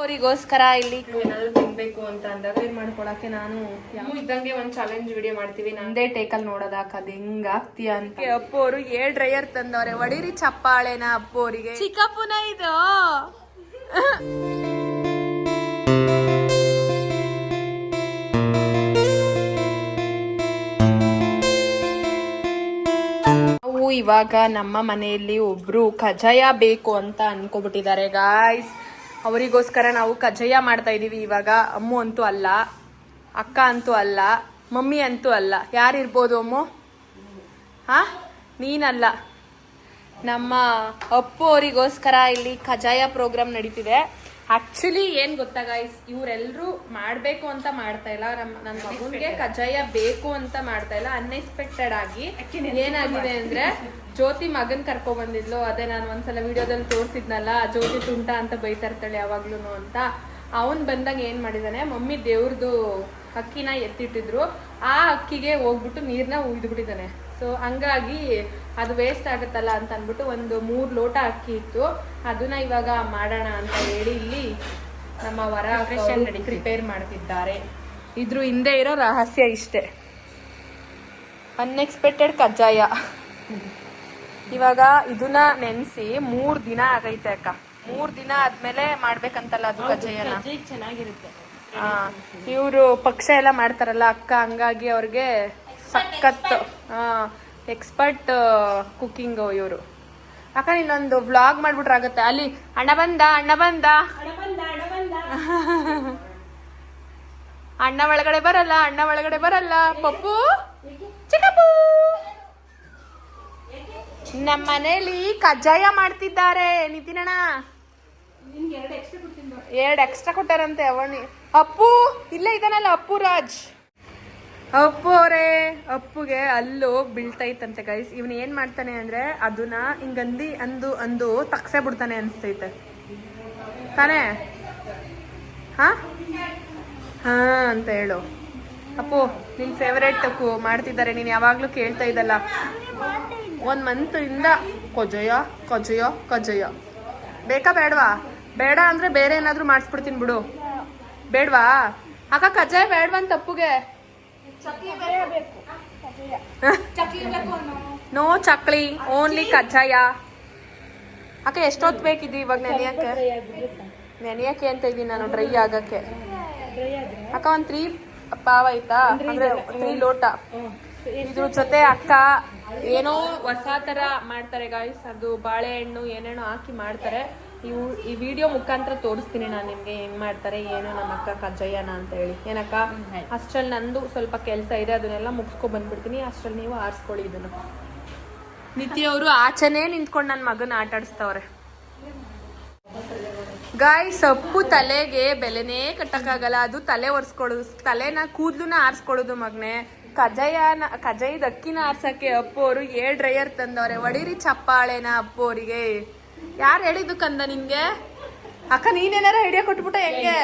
ಅವರಿಗೋಸ್ಕರ ಇಲ್ಲಿ ಏನಾದ್ರು ತಿನ್ಬೇಕು ಅಂತ ಅಂದಾಗ ಏನ್ ಮಾಡ್ಕೊಳಕ್ಕೆ ನಾನು ಇದ್ದಂಗೆ ಒಂದ್ ಚಾಲೆಂಜ್ ವಿಡಿಯೋ ಮಾಡ್ತೀವಿ. ನಂದೇ ಟೇಕಲ್ ನೋಡೋದಾಕ ಅದ್ ಹೆಂಗ್ ಆಗ್ತೀಯ ಅಂತ. ಅಪ್ಪು ಅವರು 7 ಡ್ರೈಯರ್ ತಂದವ್ರೆ. ಒಡಿರಿ ಚಪ್ಪಾಳೆನ ಅಪ್ಪು ಅವರಿಗೆ. ಚಿಕ್ಕಪ್ಪನ ಇದು ಇವಾಗ ನಮ್ಮ ಮನೆಯಲ್ಲಿ ಒಬ್ರು ಕಜ್ಜಾಯ ಬೇಕು ಅಂತ ಅನ್ಕೋಬಿಟ್ಟಿದ್ದಾರೆ ಗಾಯ್ಸ್. ಅವರಿಗೋಸ್ಕರ ನಾವು ಕಜ್ಜಾಯ ಮಾಡ್ತಾ ಇದೀವಿ ಇವಾಗ. ಅಮ್ಮು ಅಂತೂ ಅಲ್ಲ, ಅಕ್ಕ ಅಂತೂ ಅಲ್ಲ, ಮಮ್ಮಿ ಅಂತೂ ಅಲ್ಲ. ಯಾರಿರ್ಬೋದು ಅಮ್ಮು? ಹಾ, ನೀನಲ್ಲ. ನಮ್ಮ ಅಪ್ಪು ಅವರಿಗೋಸ್ಕರ ಇಲ್ಲಿ ಕಜ್ಜಾಯ ಪ್ರೋಗ್ರಾಮ್ ನಡೀತಿದೆ. ಆಕ್ಚುಲಿ ಏನ್ ಗೊತ್ತಾ ಗಾಯ್ಸ್, ಇವ್ರೆಲ್ರು ಮಾಡ್ಬೇಕು ಅಂತ ಮಾಡ್ತಾ ಇಲ್ಲ. ನನ್ನ ಮಗುನ್ಗೆ ಕಜ್ಜಾಯ ಬೇಕು ಅಂತ ಮಾಡ್ತಾ ಇಲ್ಲ. ಅನ್ಎಕ್ಸ್ಪೆಕ್ಟೆಡ್ ಆಗಿ ಏನಾಗಿದೆ ಅಂದ್ರೆ, ಜ್ಯೋತಿ ಮಗನ್ ಕರ್ಕೊ ಬಂದಿದ್ಲು. ಅದೇ ನಾನು ಒಂದ್ಸಲ ವಿಡಿಯೋದಲ್ಲಿ ತೋರಿಸಿದ್ನಲ್ಲ, ಜ್ಯೋತಿ ತುಂಟ ಅಂತ ಬೈತಾ ಇರ್ತಾಳೆ ಯಾವಾಗ್ಲೂ ಅಂತ. ಅವನ್ ಬಂದಾಗ ಏನ್ ಮಾಡಿದಾನೆ, ಮಮ್ಮಿ ದೇವ್ರದು ಅಕ್ಕಿನ ಎತ್ತಿಟ್ಟಿದ್ರು. ಆ ಅಕ್ಕಿಗೆ ಹೋಗ್ಬಿಟ್ಟು ನೀರ್ನ ಉಯ್ದುಬಿಟ್ಟಿದ್ದಾನೆ. ಸೊ ಹಂಗಾಗಿ ಅದು ವೇಸ್ಟ್ ಆಗುತ್ತಲ್ಲ ಅಂತ ಅಂದ್ಬಿಟ್ಟು ಒಂದು 3 ಲೋಟ ಅಕ್ಕಿ ಇತ್ತು. ಅದನ್ನ ಇವಾಗ ಮಾಡೋಣ ಅಂತ ಹೇಳಿ ಇಲ್ಲಿ ನಮ್ಮ ವರ ಪ್ರಿಪೇರ್ ಮಾಡ್ತಿದ್ದಾರೆ. ಇದ್ರ ಹಿಂದೆ ಇರೋ ರಹಸ್ಯ ಇಷ್ಟೇ, ಅನ್ಎಕ್ಸ್ಪೆಕ್ಟೆಡ್ ಕಜ್ಜಾಯ. ಇವಾಗ ಇದನ್ನ ನೆನ್ಸಿ 3 ದಿನ ಆಗೈತೆ ಅಕ್ಕ. 3 ದಿನ ಆದ್ಮೇಲೆ ಮಾಡ್ಬೇಕಂತಲ್ಲ ಅದು ಕಜ್ಜಾಯನ. ಚೆನ್ನಾಗಿರುತ್ತೆ. ಇವರು ಪಕ್ಷ ಎಲ್ಲ ಮಾಡ್ತಾರಲ್ಲ ಅಕ್ಕ, ಹಂಗಾಗಿ ಅವ್ರಿಗೆ ಸಖತ್ ಎಕ್ಸ್ಪರ್ಟ್ ಕುಕಿಂಗ್ ಇವರು. ಅಕ್ಕ ನೀನೊಂದು ವ್ಲಾಗ್ ಮಾಡ್ಬಿಟ್ರೆ ಆಗತ್ತೆ. ಅಲ್ಲಿ ಅಣ್ಣ ಬಂದ ಅಣ್ಣ ಬಂದ ಅಣ್ಣ ಒಳಗಡೆ ಬರಲ್ಲ, ಅಣ್ಣ ಒಳಗಡೆ ಬರಲ್ಲ. ಪಪ್ಪು ಚಿಕ್ಕಪ್ಪು ನಮ್ಮ ಮನೇಲಿ ಕಜ್ಜಾಯ ಮಾಡ್ತಿದ್ದಾರೆ. ನಿತಿನಣ್ಣ 2 ಎಕ್ಸ್ಟ್ರಾ ಕೊಟ್ಟಾರಂತೆ. ಅವನಿ ಅಪ್ಪು ಇಲ್ಲೇ ಇದಾನಲ್ಲ, ಅಪ್ಪು ರಾಜ್. ಅಪ್ಪು ಅವರೇ, ಅಪ್ಪುಗೆ ಅಲ್ಲು ಬೀಳ್ತೈತಂತೆ ಗೈಸ್. ಇವನ್ ಏನ್ ಮಾಡ್ತಾನೆ ಅಂದ್ರೆ ಅದನ್ನ ಹಿಂಗಂದಿ ಅಂದು ತಕ್ಸೆ ಬಿಡ್ತಾನೆ ಅನ್ಸ್ತೈತೆ ತಾನೇ. ಹಾ ಹಾ ಅಂತ ಹೇಳು ಅಪ್ಪು. ನಿನ್ ಫೇವರೇಟ್ ಮಾಡ್ತಿದ್ದಾರೆ, ನೀನ್ ಯಾವಾಗ್ಲೂ ಕೇಳ್ತಾ ಇದ್ದಲ್ಲ. 1 ಮಂತ್ ಇಂದ ಕಜ್ಜಾಯ ಕಜ್ಜಾಯ ಕಜ್ಜಾಯ. ಬೇಕಾ ಬೇಡವಾ? ಬೇಡ ಅಂದ್ರೆ ಬೇರೆ ಏನಾದ್ರು ಮಾಡಿಸ್ಬಿಡ್ತೀನಿ ಬಿಡು. ಬೇಡವಾ ಅಕ್ಕ? ಕಜ್ಜಾಯ ಬೇಡವಾ ಅಂತ ಅಪ್ಪುಗೆ? ನೋ ಚಕ್ಲಿ, ಓನ್ಲಿ ಕಜ್ಜಾಯ. ಅಕ್ಕ ಎಷ್ಟೊತ್ತು ಬೇಕಿದ್ದು ಇವಾಗ ನೆನೆಯಕ್ಕೆ ಅಂತ ಇದೀನಿ ನಾನು, ಡ್ರೈ ಆಗಕ್ಕೆ. ಅಕ್ಕ 3 ಪಾವ ಆಯ್ತಾ, ಅಂದ್ರೆ 3 ಲೋಟ. ಇದ್ರ ಜೊತೆ ಅಕ್ಕ ಏನೋ ಹೊಸ ತರ ಮಾಡ್ತಾರೆ ಗಾಯ್ಸ್. ಅದು ಬಾಳೆಹಣ್ಣು ಏನೇನೋ ಹಾಕಿ ಮಾಡ್ತಾರೆ. ಈ ವಿಡಿಯೋ ಮುಖಾಂತರ ತೋರಿಸ್ತೀನಿ ನಾನು ನಿಮ್ಗೆ ಹೆಂಗ್ ಮಾಡ್ತಾರೆ ಏನು ನಮ್ಮ ಅಕ್ಕ ಕಜ್ಜಾಯನ ಅಂತ ಹೇಳಿ. ಏನಕ್ಕ? ಅಷ್ಟ್ರಲ್ಲಿ ನಂದು ಸ್ವಲ್ಪ ಕೆಲಸ ಇದೆ, ಅದನ್ನೆಲ್ಲ ಮುಗಿಸ್ಕೊ ಬಂದ್ಬಿಡ್ತೀನಿ. ಅಷ್ಟ್ರಲ್ಲಿ ನೀವು ಆರಿಸ್ಕೊಳ್ಳಿ ಇದನ್ನು. ನಿತ್ಯ ಅವರು ಆಚೆನೇ ನಿಂತ್ಕೊಂಡು ನನ್ನ ಮಗನ ಆಟ ಆಡಿಸ್ತವ್ರೆ ಗಾಯ್ಸ್. ಅಪ್ಪು ತಲೆಗೆ ಬೆಲೆನೇ ಕಟ್ಟಕ್ಕಾಗಲ್ಲ. ಅದು ತಲೆ ಒರೆಸ್ಕೊಳ್ಳೋದು, ತಲೆನ ಕೂದ್ಲುನ ಆರಿಸ್ಕೊಳ್ಳೋದು ಮಗನೆ. ಕಜ್ಜಾಯದ ಅಕ್ಕಿನ ಆರ್ಸಕ್ಕೆ ಅಪ್ಪು ಅವರು 7 ಡ್ರೈಯರ್ ತಂದವ್ರೆ. ಒಡಿರಿ ಚಪ್ಪಾಳೆನ ಅಪ್ಪು ಅವರಿಗೆ. ಯಾರು ಹೇಳಿದ್ದು ಕಂದ ನಿನ್ಗೆ? ಅಕ್ಕ ನೀನೇನಾರ ಐಡಿಯಾ ಕೊಟ್ಬಿಟ್ಟ ಹೆಂಗೆ?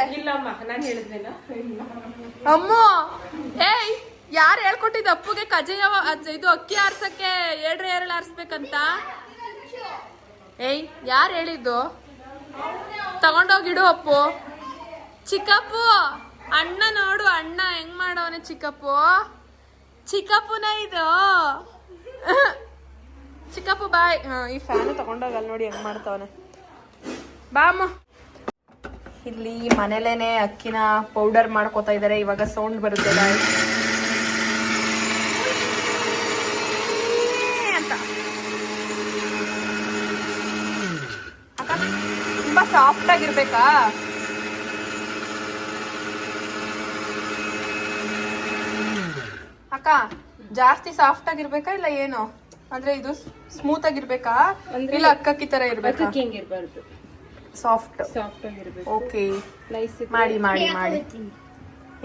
ಅಮ್ಮು ಏಯ್, ಯಾರು ಹೇಳ್ಕೊಟ್ಟಿದ್ದು ಅಪ್ಪುಗೆ ಕಜ್ಜಾಯ ಇದು ಅಕ್ಕಿ ಆರ್ಸಕ್ಕೆ 7 ಡ್ರೈಯರ್ ಆರ್ಸ್ಬೇಕಂತ? ಏಯ್ ಯಾರು ಹೇಳಿದ್ದು? ತಗೊಂಡೋಗಿಡು ಅಪ್ಪು. ಚಿಕ್ಕಪ್ಪು ಅಣ್ಣ ನೋಡು, ಅಣ್ಣ ಹೆಂಗ್ ಮಾಡವನೆ ಚಿಕ್ಕಪ್ಪು. ಚಿಕ್ಕಪ್ಪುನ ಇದು ಚಿಕ್ಕಪ್ಪು ಬಾಯ್. ಈ ಫ್ಯಾನ್ ತಗೊಂಡೋಗಲ್ಲ ನೋಡಿ ಹೆಂಗ್ ಮಾಡ್ತಾವನೆ. ಬಾ ಅಮ್ಮ. ಇಲ್ಲಿ ಮನೇಲೇನೆ ಅಕ್ಕಿನ ಪೌಡರ್ ಮಾಡ್ಕೋತಾ ಇದಾರೆ. ಇವಾಗ ಸೌಂಡ್ ಬರುತ್ತೆ ಅಂತ. ಅಕ್ಕ ತುಂಬಾ ಸಾಫ್ಟ್ ಆಗಿರ್ಬೇಕಾ? ಅಕ್ಕ ಜಾಸ್ತಿ ಸಾಫ್ಟ್ ಆಗಿರ್ಬೇಕಾ ಇಲ್ಲ ಏನು? ಅಂದ್ರೆ ಇದು ಸ್ಮೂತ್ ಆಗಿರ್ಬೇಕಾ ಇಲ್ಲ ಅಕ್ಕಿ ತರ ಇರ್ಬೇಕಾ? ಸಾಫ್ಟ್ ಆಗಿರ್ಬೇಕು. ಓಕೆ, ಮಾಡಿ ಮಾಡಿ ಮಾಡಿ.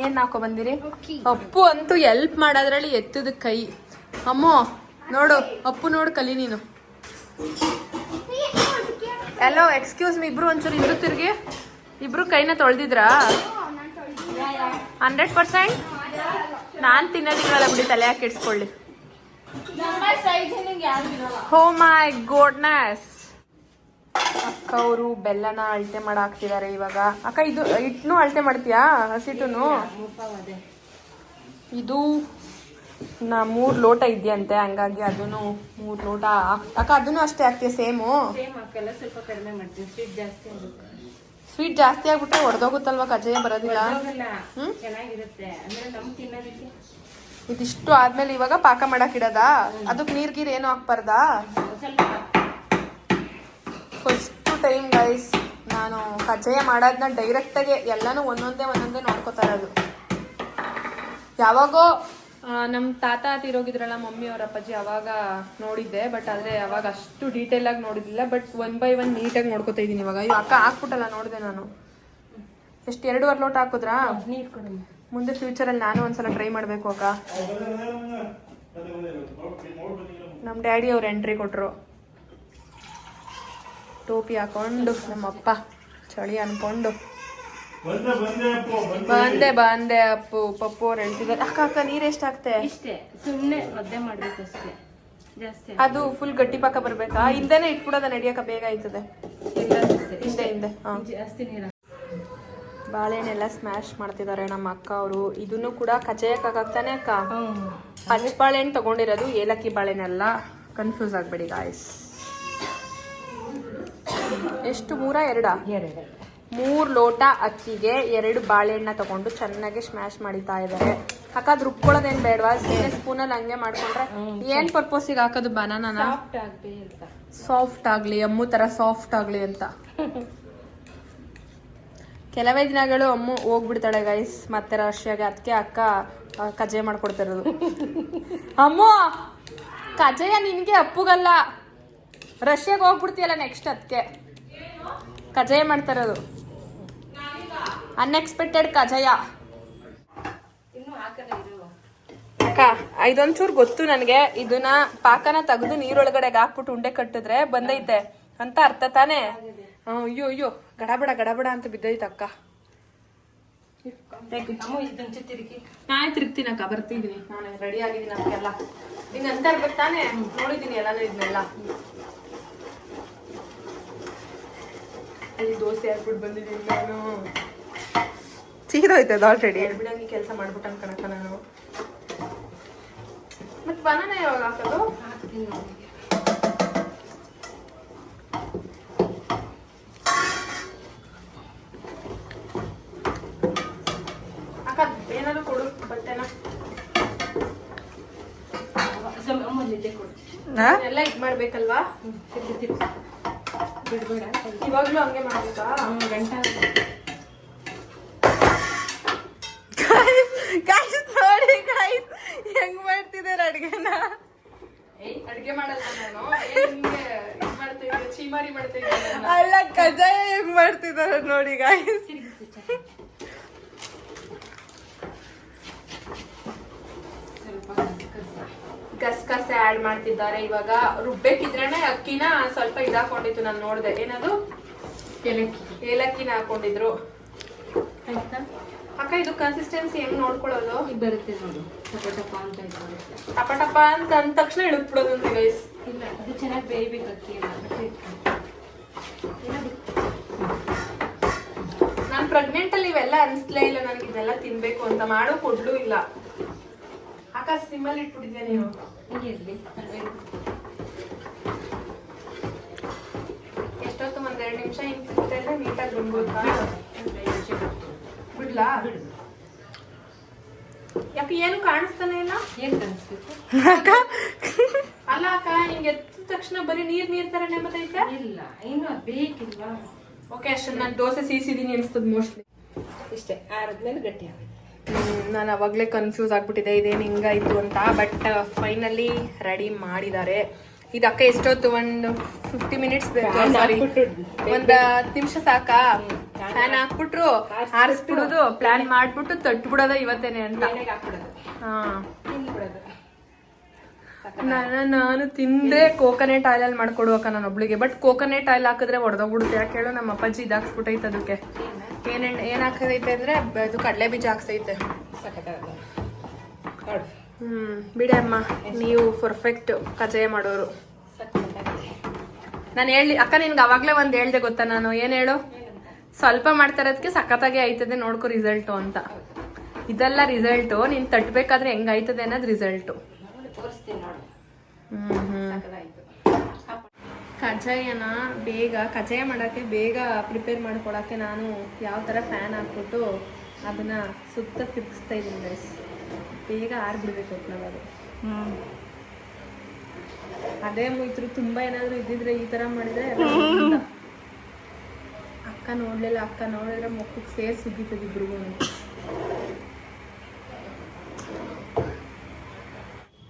ಏನ್ ಹಾಕೋ ಬಂದಿರಿ? ಅಪ್ಪು ಅಂತೂ ಎಲ್ಪ್ ಮಾಡೋದ್ರಲ್ಲಿ ಎತ್ತದ ಕೈ. ಅಮ್ಮೋ ನೋಡು, ಅಪ್ಪು ನೋಡು ಕಲಿ ನೀನು. ಎಲ್ಲೋ ಎಕ್ಸ್ಕ್ಯೂಸ್ ಮಿ, ಇಬ್ರು ಒಂಚೂರು ಇಬ್ರು ತಿರ್ಗಿ. ಇಬ್ರು ಕೈನ ತೊಳ್ದಿದ್ರಾ? 100%? ನಾನ್ ತಿನ್ನೋದಿಲ್ಲ ಬಿಡಿ, ತಲೆ ಯಾಕೆ ಇಡ್ಸ್ಕೊಳ್ಳಿ. Oh my goodness. ಅಕ್ಕ ಅವರು ಬೆಲ್ಲನ ಅಳತೆ ಮಾಡಿ ಹಾಕ್ತಿದ್ದಾರೆ ಇವಾಗ. ಅಕ್ಕ ಇದು ಹಿಟ್ಟನು ಅಳತೆ ಮಾಡ್ತೀಯಾ? ಹಸಿಟ್ಟುನು? ಇದು 3 ಲೋಟ ಇದೆಯಂತೆ, ಹಂಗಾಗಿ ಅದನ್ನು 3 ಲೋಟ ಅಕ್ಕ ಅದನ್ನು ಅಷ್ಟೇ ಹಾಕ್ತೀಯ? ಸೇಮು ಸ್ವಲ್ಪ ಕಡಿಮೆ ಮಾಡ್ತೀನಿ, ಸ್ವೀಟ್ ಜಾಸ್ತಿ ಆಗುತ್ತೆ. ಸ್ವೀಟ್ ಜಾಸ್ತಿ ಆಗ್ಬಿಟ್ರೆ ಹೊಡೆದೋಗುತ್ತಲ್ವಾ, ಕಜ್ಜಾಯ ಬರೋದಿಲ್ಲ. ಚೆನ್ನಾಗಿರುತ್ತೆ ಅಂದ್ರೆ ನಮ್ ತಿನ್ನೋದಕ್ಕೆ. ಇದಿಷ್ಟು ಆದ್ಮೇಲೆ ಇವಾಗ ಪಾಕ ಮಾಡಕ್ ಇಡದ? ಅದಕ್ಕೆ ನೀರ್ ಏನು ಹಾಕ್ಬಾರ್ದಾ? ಫಸ್ಟ್ ಟೈಮ್ ಗೈಸ್ ನಾನು ಕಜ್ಜಾಯ ಮಾಡೋದನ್ನ ಡೈರೆಕ್ಟಾಗಿ ಎಲ್ಲಾನು ಒಂದೊಂದೇ ನೋಡ್ಕೋತಾ ಇರೋದು. ಯಾವಾಗೋ ನಮ್ಮ ತಾತ ತಿರೋಗಿದ್ರಲ್ಲ ಮಮ್ಮಿ ಅವ್ರ ಅಪ್ಪಾಜಿ, ಅವಾಗ ನೋಡಿದ್ದೆ. ಬಟ್ ಆದರೆ ಅವಾಗ ಅಷ್ಟು ಡೀಟೇಲ್ ಆಗಿ ನೋಡಿದ್ದಿಲ್ಲ. ಬಟ್ 1 by 1 ನೀಟಾಗಿ ನೋಡ್ಕೋತಾ ಇದ್ದೀನಿ ಇವಾಗ. ಅಯ್ಯೋ ಅಕ್ಕ ಹಾಕ್ಬಿಟ್ಟಲ್ಲ, ನೋಡಿದೆ ನಾನು. ಎಷ್ಟು 2.5 ಲೋಟ ಹಾಕಿದ್ರಾ? ಮುಂದೆ ಫ್ಯೂಚರಲ್ಲಿ ನಾನು ಒಂದ್ಸಲ ಟ್ರೈ ಮಾಡಬೇಕು ಅಕ್ಕ. ನಮ್ಮ ಡ್ಯಾಡಿ ಅವ್ರು ಎಂಟ್ರಿ ಕೊಟ್ಟರು, ಟೋಪಿ ಹಾಕೊಂಡು ನಮ್ಮಪ್ಪ ಚಳಿ ಅನ್ಕೊಂಡು ಬಂದೆ ಅಪ್ಪು ಪಪ್ಪು ಅವ್ರು ಹೇಳ್ತಿದ್ದಾರೆ. ಅಕ್ಕ ನೀರ್ ಎಷ್ಟಾಗ್ತೆ? ಇಷ್ಟೇ, ಸುಮ್ಮನೆ ಒದ್ದೆ ಮಾಡ್ಬೇಕು ಅಷ್ಟೇ, ಜಾಸ್ತಿ. ಅದು ಫುಲ್ ಗಟ್ಟಿ ಪಾಕ ಬರ್ಬೇಕಾ? ಹಿಂದೆನೆ ಇಟ್ಬಿಡೋದ ನಡಿಯಕ ಬೇಗ ಆಯ್ತದೆ. ಹಿಂದೆ ಜಾಸ್ತಿ ನೀರು. ಬಾಳೆಹಣ್ಣೆಲ್ಲ ಸ್ಮ್ಯಾಶ್ ಮಾಡ್ತಿದ್ದಾರೆ ನಮ್ಮ ಅಕ್ಕ ಅವರು. ಇದನ್ನು ಕೂಡ ಕಜ್ಜಾಯಕ್ಕಾಗ್ತಾನೆ ಅಕ್ಕ. ಹಚ್ಚ ಬಾಳೆಹಣ್ಣು ತಗೊಂಡಿರೋದು, ಏಲಕ್ಕಿ ಬಾಳೆಹಣ್ಣೆಲ್ಲ. Confuse ಆಗ್ಬೇಡಿ guys. ಎಷ್ಟು? 3 ಲೋಟ ಅಕ್ಕಿಗೆ 2 ಬಾಳೆಹಣ್ಣ ತಗೊಂಡು ಚೆನ್ನಾಗಿ ಸ್ಮ್ಯಾಶ್ ಮಾಡಿತಾ ಇದ್ದಾರೆ. ಅಕ್ಕ ಅದು ರುಬ್ಕೊಳ್ಳೋದೇನ್ ಬೇಡವಾ? ಸ್ಪೂನಲ್ಲಿ ಹಂಗೆ ಮಾಡ್ಕೊಂಡ್ರೆ ಏನ್ ಪರ್ಪೋಸಿಗೆ ಹಾಕೋದು? ಬನಾನಾನ ಸಾಫ್ಟ್ ಆಗ್ಲಿ, ಅಮ್ಮು ತರ ಸಾಫ್ಟ್ ಆಗ್ಲಿ ಅಂತ. ಕೆಲವೇ ದಿನಗಳು ಅಮ್ಮು ಹೋಗ್ಬಿಡ್ತಾಳೆ ಗೈಸ್ ಮತ್ತೆ ರಷ್ಯಾಗೆ. ಅದಕ್ಕೆ ಅಕ್ಕ ಕಜ್ಜಾಯ ಮಾಡ್ಕೊಡ್ತಿರೋದು. ಅಮ್ಮು ಕಜ್ಜಾಯ ನಿನ್ಗೆ, ಅಪ್ಪುಗಲ್ಲ. ರಷ್ಯಾಗೆ ಹೋಗ್ಬಿಡ್ತೀಯಲ್ಲ ನೆಕ್ಸ್ಟ್, ಅದಕ್ಕೆ ಕಜ್ಜಾಯ ಮಾಡ್ತಾರದು. ಅನ್ಎಕ್ಸ್ಪೆಕ್ಟೆಡ್ ಕಜ್ಜಾಯ. ಅಕ್ಕ ಇದೊಂಚೂರು ಗೊತ್ತು ನನಗೆ. ಇದನ್ನ ಪಾಕನ ತೆಗೆದು ನೀರೊಳಗಡೆಗೆ ಹಾಕ್ಬಿಟ್ಟು ಉಂಡೆ ಕಟ್ಟಿದ್ರೆ ಬಂದೈತೆ ಅಂತ ಅರ್ಥ ತಾನೇ? ಅಯ್ಯೋ ಗಡಬಡ ಅಂತ ಬಿದ್ದೈತೆ ಅಕ್ಕ. ನಾಳೆ ತಿರುಗ್ತೀನಿ ಅಕ್ಕ, ಬರ್ತಿದ್ದೀನಿ. ನಾನು ರೆಡಿ ಆಗಿದ್ದೀನಿ. ಅದಕ್ಕೆಲ್ಲ ನಿಂಗೆ ಅಂತ ಇರ್ಬೇಕು ತಾನೇ? ನೋಡಿದ್ದೀನಿ ಎಲ್ಲಾನು ಇದನ್ನೆಲ್ಲ. ಅಲ್ಲಿ ದೋಸೆ ಹಾಕ್ಬಿಟ್ಟು ಬಂದಿದ್ದೀನಿ ನಾನು. ಸೀದೋಯ್ತದ ಆಲ್ರೆಡಿ. ಬಿಡಂಗಿ ಕೆಲಸ ಮಾಡ್ಬಿಟ್ಟು ಅನ್ಕಣಕ್ಕ ನಾನು. ಮತ್ತೆ ಬನಾನ ಯಾವಾಗ ಹಾಕೋದು? ಅಕ್ಕ ಏನಾದ್ರು ಕೊಡು ಬಟ್ಟೆನ. ಎಲ್ಲ ಇದ್ ಮಾಡ್ಬೇಕಲ್ವಾ? ಬಿಡ್ಬೇಡ, ಇವಾಗ್ಲೂ ಹಂಗೆ ಮಾಡ್ಬೇಕಾ? ಗಂಟೆ ನೋಡಿ ಗಾಯ್ಸ್ ಹೆಂಗ್ ಮಾಡ್ತಿದ್ದಾರೆ ಅಡ್ಗೆನ. ಅಡ್ಗೆ ಮಾಡಲ್ಲ ನಾನು, ಮಾಡ್ತಿದ್ದೆ ಚೀಮಾರಿ ಮಾಡ್ತಿದ್ದೆ. ಅಲ್ಲ ಕಜ್ಜಾಯ ಹೆಂಗ್ ಮಾಡ್ತಿದ್ದಾರೆ ನೋಡಿ ಗಾಯ್ಸ್. ಗಸಗಸೆ ಆಡ್ ಮಾಡ್ತಿದ್ದಾರೆ ಇವಾಗ. ರುಬ್ಬೇಕಿದ್ರೇನೆ ಅಕ್ಕಿನ ಸ್ವಲ್ಪ ಇದಾಕೊಂಡಿತ್ತು, ನಾನು ನೋಡ್ದೆ. ಏನದು? ಏಲಕ್ಕಿನ ಹಾಕೊಂಡಿದ್ರು. ಅಕ್ಕ ಇದು ಕನ್ಸಿಸ್ಟೆನ್ಸಿ ಹೆಂಗ್ ನೋಡ್ಕೊಳ್ಳೋದು? ಈಗ ಬರುತ್ತೆ ನೋಡು, ಟಪ ಅಂತ ಅಂದ ತಕ್ಷಣ ಇಳಿದ್ಬಿಡೋದು ಅಂತ ಗೈಸ್. ಇಲ್ಲ, ಅದು ಚೆನ್ನಾಗಿ ಬೇಯಬೇಕು ಅಕ್ಕಿ ಎಲ್ಲ. ನಾನು ಪ್ರೆಗ್ನೆಂಟ್ ಅಲ್ಲಿ ಇವೆಲ್ಲ ಅನ್ಸ್ಲೇ ಇಲ್ಲ ನನಗೆ, ಇದೆಲ್ಲ ತಿನ್ಬೇಕು ಅಂತ. ಮಾಡೋ ಕೊಡ್ಲೂ ಇಲ್ಲ ಅಕ್ಕ. ಸಿಮ್ಮಲ್ಲಿ ಇಟ್ಬಿಟ್ಟಿದ್ಯಾ ನೀನು? ಎಷ್ಟೊತ್ತು? 1-2 ನಿಮಿಷ ಹಿಂಗೆ ನೀಟಾಗಿ ರುಬ್ಬೋದಾ? ಬಿಡ್ಲಾ? ಯಾಕೆ ಏನು ಕಾಣಿಸ್ತಾನೆ ಇಲ್ಲ? ಏನ್ ಕಾಣಿಸ್ಬೇಕು? ಅಲ್ಲ ಅಕ್ಕ, ಹಿಂಗೆ ಎತ್ತಿದ ತಕ್ಷಣ ಬರೀ ನೀರ್ ತರ ನೆಮ್ಮದೈತೆ. ಇಲ್ಲ, ಇನ್ನು ಬೇಕಿಲ್ವಾ? ಓಕೆ, ಅಷ್ಟು ನಾನು ದೋಸೆ ಸೀಸಿದೀನಿ ಅನ್ಸ್ತದ ಮೋಸ್ಟ್ಲಿ. ಇಷ್ಟೇ, ಆರದ್ಮೇಲೆ ಗಟ್ಟಿ ಆಗುತ್ತೆ. ನಾನು ಅವಾಗಲೇ ಕನ್ಫ್ಯೂಸ್ ಆಗ್ಬಿಟ್ಟಿದೆ ಇದೇನು ಹಿಂಗಾಯ್ತು ಅಂತ. ಬಟ್ ಫೈನಲಿ ರೆಡಿ ಮಾಡಿದ್ದಾರೆ. ಇದು ಅಕ್ಕ ಎಷ್ಟೊತ್ತು? 50 ಮಿನಿಟ್ಸ್ ಬೇಕು. ಸಾರಿ, 10 ನಿಮಿಷ ಸಾಕಾ? ಫ್ಯಾನ್ ಹಾಕ್ಬಿಟ್ರು ಆರಿಸ್ಬಿಡೋದು, ಪ್ಲಾನ್ ಮಾಡ್ಬಿಟ್ಟು ತಟ್ಬಿಡೋದ ಇವತ್ತೇನೆ ಅಂತ. ನಾನು ತಿಂದ್ರೆ ಕೋಕೋನಟ್ ಆಯಿಲ್ ಅಲ್ಲಿ ಮಾಡ್ಕೊಡು ಅಕ್ಕ ನಾನು ಒಬ್ಳಿಗೆ. ಬಟ್ ಕೋಕೋನಟ್ ಆಯಿಲ್ ಹಾಕಿದ್ರೆ ಹೊಡೆದೋಗ್ಬಿಡುತ್ತೆ. ಯಾಕೆ ಹೇಳು? ನಮ್ಮ ಅಪ್ಪಾಜಿ ಇದಾಕ್ಸ್ಬಿಟ್ಟೈತೆ ಅದಕ್ಕೆ. ಏನ್ ಹಾಕದೈತೆ ಅಂದ್ರೆ ಅದು ಕಡಲೆ ಬೀಜ ಹಾಕ್ಸೈತೆ. ಬಿಡಿ ಅಮ್ಮ, ನೀವು ಪರ್ಫೆಕ್ಟ್ ಕಜ್ಜಾಯ ಮಾಡೋರು. ನಾನು ಅಕ್ಕ ನಿನ್ಗೆ ಅವಾಗ್ಲೇ ಒಂದ್ ಹೇಳ್ದೆ ಗೊತ್ತಾ ನಾನು ಏನ್ ಹೇಳು, ಸ್ವಲ್ಪ ಮಾಡ್ತಾ ಇರೋದಕ್ಕೆ ಸಖತ್ತಾಗಿ ಆಯ್ತದೆ ನೋಡ್ಕೊ ರಿಸಲ್ಟು ಅಂತ. ಇದೆಲ್ಲ ರಿಸಲ್ಟು, ನೀನ್ ತಟ್ಬೇಕಾದ್ರೆ ಹೆಂಗ್ ಆಯ್ತದೆ ಅನ್ನೋದು ರಿಸಲ್ಟು. ಕಜ್ಜಾಯನ ಕಜ್ಜಾಯ ಮಾಡೋಕ್ಕೆ ಬೇಗ ಪ್ರಿಪೇರ್ ಮಾಡ್ಕೊಳಕ್ಕೆ ನಾನು ಯಾವ ಥರ ಫ್ಯಾನ್ ಹಾಕ್ಬಿಟ್ಟು ಅದನ್ನ ಸುತ್ತ ತಿರ್ಗಿಸ್ತಾ ಇದ್ದೀನಿ ಗೈಸ್. ಬೇಗ ಆರ್ಬಿಡ್ಬೇಕು ಒಟ್ನಾಗ ಅದು. ಅದೇ ಇದ್ರು ತುಂಬ ಏನಾದರೂ ಇದ್ದಿದ್ರೆ ಈ ಥರ ಮಾಡಿದ್ರೆ ಅಕ್ಕ ನೋಡ್ಲಿಲ್ಲ, ಅಕ್ಕ ನೋಡಿದ್ರೆ ಮುಖಕ್ಕೆ ಸೇರ್ ಸುಗ್ಗಿತದ ಇಬ್ರಿಗೂ.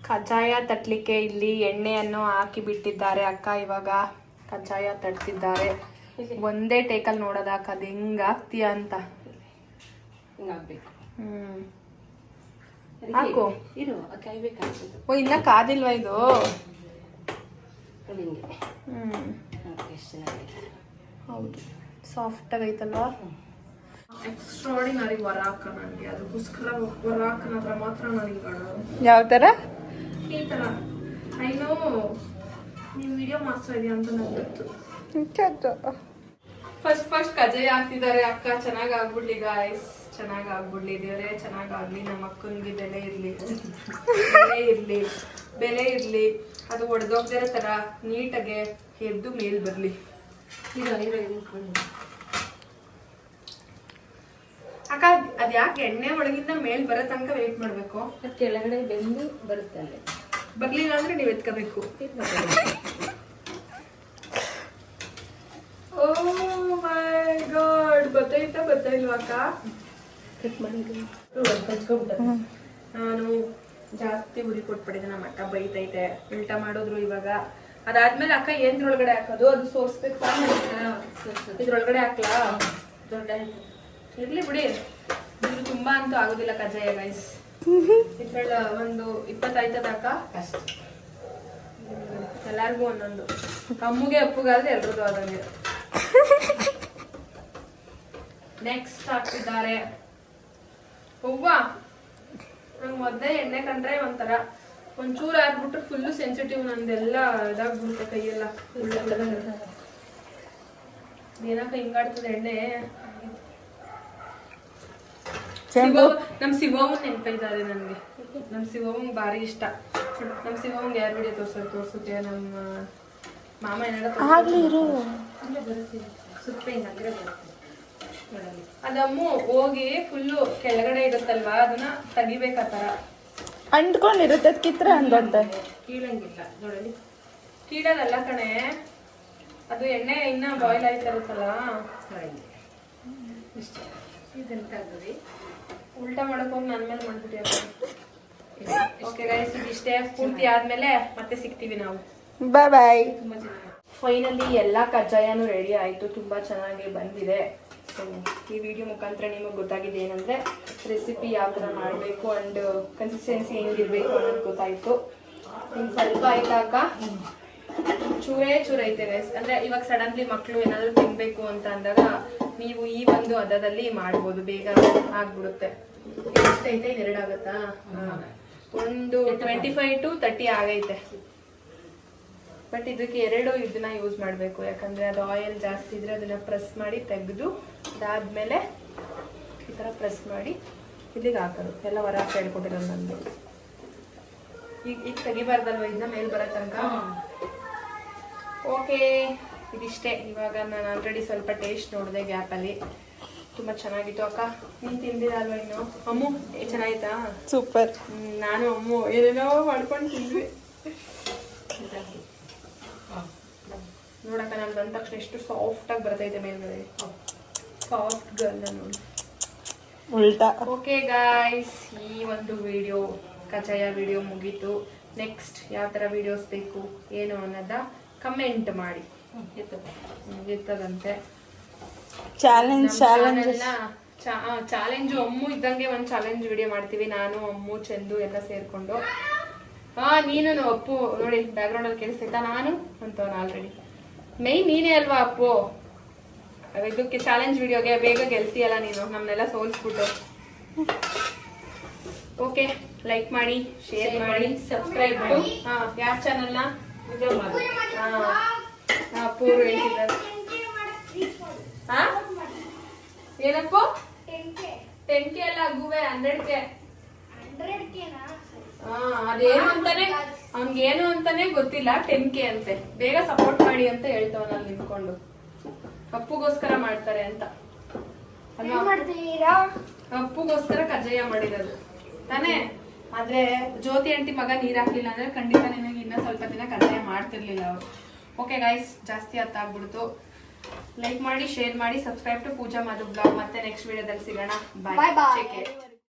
ಕಜ್ಜಾಯ ತಟ್ಲಿಕ್ಕೆ ಇಲ್ಲಿ ಎಣ್ಣೆಯನ್ನು ಹಾಕಿ ಬಿಟ್ಟಿದ್ದಾರೆ ಅಕ್ಕ. ಇವಾಗ ಕಜ್ಜಾಯ ತಟ್ತಿದ್ದಾರೆ. ಒಂದೇ ಟೇಕಲ್ಲಿ ನೋಡೋದಾಕ ಅದು ಹೆಂಗ್ ಆಗ್ತೀಯ ಅಂತ. ಹಾಕು. ಓ ಇನ್ನ ಕಾದಿಲ್ವಾ ಇದು? ಹೌದು, ಸಾಫ್ಟ್ ಆಗೈತಲ್ವಾ? ಎಕ್ಸ್ಟ್ರಾಡಿನರಿ ವರಾಕ ನನಗೆ, ಅದಕ್ಕೋಸ್ಕರ ವರಾಕನ ಹತ್ರ ಮಾತ್ರ ನನಗೆ ಕಾಣೋದು. ಯಾವ ಥರ? ಈ ಥರ. ಐನೋ ನೀವು ವಿಡಿಯೋ ಮಾಡ್ತಾ ಇದೀಯ ಅಂತ ನನಗೆ ಗೊತ್ತು. ಫಸ್ಟ್ ಕಜ್ಜಾಯ ಹಾಕ್ತಿದ್ದಾರೆ ಅಕ್ಕ. ಚೆನ್ನಾಗಿ ಆಗ್ಬಿಡ್ಲಿ ಗಾಯ್ಸ್, ಚೆನ್ನಾಗಿ ಆಗ್ಬಿಡ್ಲಿ ದೇವ್ರೆ, ಚೆನ್ನಾಗಾಗ್ಲಿ. ನಮ್ಮ ಅಕ್ಕನಿಗೆ ಬೆಲೆ ಇರ್ಲಿ, ಅದು ಒಡೆದೋಗ್ದಿರೋ ತರ ನೀಟಾಗೆ ಎದ್ದು ಮೇಲ್ ಬರ್ಲಿ. ಅಕ್ಕ ಅದ್ ಯಾಕೆ ಎಣ್ಣೆ ಒಳಗಿಂದ ಮೇಲ್ ಬರೋ ತನಕ ವೇಟ್ ಮಾಡ್ಬೇಕು? ಕೆಳಗಡೆ ಬೆಂದು ಬರುತ್ತೆ, ಅಲ್ಲೇ ಬರ್ಲಿಲ್ಲ ಅಂದ್ರೆ ನೀವ್ ಎತ್ಕೋಬೇಕು. ಓ ಮೈ ಗಾಡ್, ಬತ್ತೈಲ್ವಾ ಅಕ್ಕ? ನಾನು ಜಾಸ್ತಿ ಉರಿ ಕೊಟ್ಬಿಟ್ಟಿದ್ದೆ, ನಮ್ಮ ಅಕ್ಕ ಬೈತೈತೆ, ಉಲ್ಟಾ ಮಾಡಿದ್ರು. ಇವಾಗ ಅದಾದ್ಮೇಲೆ ಅಕ್ಕ ಏನ್ರೊಳಗಡೆ ಹಾಕೋದು? ಅದು ಸೋರ್ಸ್ಬೇಕು. ಇದ್ರೊಳಗಡೆ ಹಾಕ್ಲಾ? ದೊಡ್ಡ ಇರ್ಲಿ ಬಿಡಿ, ಇದು ತುಂಬಾ ಅಂತೂ ಆಗೋದಿಲ್ಲ ಕಜ್ಜಾಯ ಗೈಸ್. ಇದ್ರೊಳ ಒಂದು 20 ಆಯ್ತದ ಅಕ್ಕ? ಎಲ್ಲಾರ್ಗು ಒಂದೊಂದು. ಅಮ್ಮಗೆ ಅಪ್ಪಗಾದ್ರೆ ಎಲ್ರದ್ದು ಆದಂಗೆ. ನೆಕ್ಸ್ಟ್ ಹಾಕ್ತಿದ್ದಾರೆ ಹೂವ. ನಂಗೆ ಮೊದ್ಲೇ ಎಣ್ಣೆ ಕಂಡ್ರೆ ಒಂಥರ ಒಂಚೂರು ಹಾಕ್ಬಿಟ್ರೆ ಫುಲ್ಲು ಸೆನ್ಸಿಟಿವ್, ನಂದೆಲ್ಲ ಇದಾಗ್ಬಿಡುತ್ತೆ ಕೈಯೆಲ್ಲ. ಏನಕ್ಕ ಹಿಂಗಾಡ್ತದೆ ಎಣ್ಣೆ? ನಮ್ ಶಿವಮ್ಮನ್ ನೆನಪಿದ್ದಾರೆ ನನ್ಗೆ. ನಮ್ ಶಿವಮ್ಮಂಗ್ ಭಾರಿ ಇಷ್ಟ. ನಮ್ ಶಿವಮ್ಮಂಗ್ ಯಾರು ವಿಡಿಯೋ ತೋರ್ಸುತ್ತೆ ನಮ್ಮ ಮಾಮ ಏನಾರ ಅದಮ್ಮು ಹೋಗಿ ಫುಲ್ಲು ಕೆಳಗಡೆ ಇರುತ್ತಲ್ವಾ, ಅದನ್ನ ತೆಗಿಬೇಕಾತರ ಅಂಟ್ಕೊಂಡಿರುತ್ತೆ. ಕಿತ್ರ ಅಂದ್ಕೊಂತ ಕೀಳಂಗಿಲ್ಲ ನೋಡಿ. ಕೀಳೋದಲ್ಲ ಕಣೆ, ಅದು ಎಣ್ಣೆ ಇನ್ನ ಬಾಯ್ಲ್ ಆಯ್ತಾ ಇರುತ್ತಲ್ಲ, ಇದನ್ನ ತೆಗ್ದು ಉಲ್ಟಾ ಮಾಡಕ್ ಹೋಗಿ ನನ್ ಮೇಲೆ ಮಾಡ್ಬಿಟ್ಟಿದ್ದಾರೆ. ಓಕೆ ಗೈಸ್, ಇದಿಷ್ಟೇ. ಪೂರ್ತಿ ಆದ್ಮೇಲೆ ಮತ್ತೆ ಸಿಗ್ತೀವಿ ನಾವು. ಬಾಯ್. ಫೈನಲಿ ಎಲ್ಲ ಕಜ್ಜಾಯನೂ ರೆಡಿ ಆಯ್ತು, ತುಂಬಾ ಚೆನ್ನಾಗಿ ಬಂದಿದೆ. ಸೊ ಈ ವಿಡಿಯೋ ಮುಖಾಂತರ ನಿಮಗೆ ಗೊತ್ತಾಗಿದೆ ಏನಂದ್ರೆ ರೆಸಿಪಿ ಯಾವ ಥರ ಮಾಡಬೇಕು ಅಂಡ್ ಕನ್ಸಿಸ್ಟೆನ್ಸಿ ಹೆಂಗಿರ್ಬೇಕು ಅನ್ನೋದು ಗೊತ್ತಾಯ್ತು. ಇನ್ನು ಸ್ವಲ್ಪ ಆಯ್ತಾಕ ಚೂರೇ ಐತೆ ಗೈಸ್. ಅಂದ್ರೆ ಇವಾಗ ಸಡನ್ಲಿ ಮಕ್ಕಳು ಏನಾದ್ರು ತಿನ್ಬೇಕು ಅಂತ ಅಂದಾಗ ನೀವು ಈ ಒಂದು ಹದದಲ್ಲಿ ಮಾಡ್ಬೋದು, ಬೇಗ ಆಗ್ಬಿಡುತ್ತೆ. ಎಷ್ಟೈತೆ? 2 ಆಗತ್ತಾ? ಒಂದು 25 to 30 ಆಗೈತೆ. ಬಟ್ ಇದಕ್ಕೆ 2 ಇದನ್ನ ಯೂಸ್ ಮಾಡಬೇಕು, ಯಾಕಂದ್ರೆ ಅದು ಆಯಿಲ್ ಜಾಸ್ತಿ ಇದ್ರೆ ಅದನ್ನ ಪ್ರೆಸ್ ಮಾಡಿ ತೆಗೆದು ಅದಾದ್ಮೇಲೆ ಈ ತರ ಪ್ರೆಸ್ ಮಾಡಿ ಇಲ್ಲಿಗೆ ಹಾಕೋದು. ಎಲ್ಲ ಹೊರ ಹೇಳ್ಕೊಟ್ಟಿರೋದು ನಂದು. ಈಗ ತೆಗಿಬಾರ್ದಲ್ವ ಇದನ್ನ ಮೇಲ್ ಬರೋ ತನಕ. ಓಕೆ, ಇದಿಷ್ಟೇ. ಇವಾಗ ನಾನು ಆಲ್ರೆಡಿ ಸ್ವಲ್ಪ ಟೇಸ್ಟ್ ನೋಡಿದೆ ಗ್ಯಾಪಲ್ಲಿ, ತುಂಬಾ ಚೆನ್ನಾಗಿತ್ತು. ಅಕ್ಕ ನೀನ್ ತಿಂದಿರಲ್ವ ಇನ್ನು? ಅಮ್ಮು ಚೆನ್ನಾಗಿತ್ತಾ? ಸೂಪರ್. ನಾನು ಅಮ್ಮು ಏನೇನೋ ಮಾಡ್ಕೊಂಡು ತಿಂದ್ವಿ. ನೋಡಕ್ಕ ನಾನು ಬಂದ ತಕ್ಷಣ ಎಷ್ಟು ಸಾಫ್ಟ್ ಆಗಿ ಬರ್ತೈತೆ ಮೇಲ್ಗಡೆ. ಸಾಫ್ಟ್ ಗರ್ಲ್ ನೋಡಿ. ಉಲ್ಟಾ. ಓಕೆ ಗಾಯ್ಸ್, ಈ ಒಂದು ವಿಡಿಯೋ ಕಜ್ಜಾಯ ವಿಡಿಯೋ ಮುಗೀತು. ನೆಕ್ಸ್ಟ್ ಯಾವ ಥರ ವಿಡಿಯೋಸ್ ಬೇಕು ಏನು ಅನ್ನೋದ ಕಮೆಂಟ್ ಮಾಡಿ. ಇರ್ತದಂತೆ ಚಾಲೆಂಜು. ಅಮ್ಮು ಇದ್ದಂಗೆ ಒಂದು ಚಾಲೆಂಜ್ ವಿಡಿಯೋ ಮಾಡ್ತೀವಿ, ನಾನು ಅಮ್ಮು ಚಂದು ಎಲ್ಲ ಸೇರ್ಕೊಂಡು. ನೀನು ಅಪ್ಪು ನೋಡಿ ಬ್ಯಾಕ್ ಗ್ರೌಂಡ್ ಅಲ್ಲಿ ಕೇಳಿಸ್ತೈತಾ? ನಾನು ಅಂತವನು ಆಲ್ರೆಡಿ ಮೈನ್ ನೀನೇ ಅಲ್ವಾ ಅಪ್ಪು. ಇದಕ್ಕೆ ಚಾಲೆಂಜ್ ವಿಡಿಯೋಗೆ ಬೇಗ ಗೆಲ್ತೀಯಲ್ಲ ನೀನು, ನಮ್ಮನ್ನೆಲ್ಲ ಸೋಲ್ಸ್ಬಿಟ್ಟು. ಓಕೆ, ಲೈಕ್ ಮಾಡಿ, ಶೇರ್ ಮಾಡಿ, ಸಬ್ಸ್ಕ್ರೈಬ್ ಮಾಡಿ. ಯಾವ ಚಾನಲ್ನ? ಪೂರ್ ಹೇಳ್ತಿದ್ದಾರೆ. ಹಾ ಏನಪ್ಪ 10K ಅಲ್ಲ ಗುವೆ 100K. ಅದೇನು ಅಂತಾನೆ ಅವ್ನ್ಗೇನು ಅಂತಾನೆ ಗೊತ್ತಿಲ್ಲ. 10K ಅಂತೆ. ಬೇಗ ಸಪೋರ್ಟ್ ಮಾಡಿ ಅಂತ ಹೇಳ್ತವನಲ್ಲಿ ನಿಂತ್ಕೊಂಡು. ಅಪ್ಪುಗೋಸ್ಕರ ಮಾಡ್ತಾರೆ ಅಂತ ಅಪ್ಪುಗೋಸ್ಕರ ಕಜ್ಜಾಯ ಮಾಡಿರೋದು ತಾನೇ. ಆದ್ರೆ ಜ್ಯೋತಿ ಆಂಟಿ ಮಗ ನೀರ್ ಹಾಕ್ಲಿಲ್ಲ ಅಂದ್ರೆ ಖಂಡಿತ ನಿನಗೆ ಇನ್ನ ಸ್ವಲ್ಪ ದಿನ ಕಜ್ಜಾಯ ಮಾಡ್ತಿರ್ಲಿಲ್ಲ ಅವ್ರು. ಓಕೆ ಗೈಸ್, ಜಾಸ್ತಿ ಅತ್ತಾಗ್ಬಿಡ್ತು. ಲೈಕ್ ಮಾಡಿ, ಶೇರ್ ಮಾಡಿ, subscribe to Pooja Madhu blog. ಮತ್ತೆ ನೆಕ್ಸ್ಟ್ ವಿಡಿಯೋದಲ್ಲಿ ಸಿಗೋಣ. ಬಾಯ್.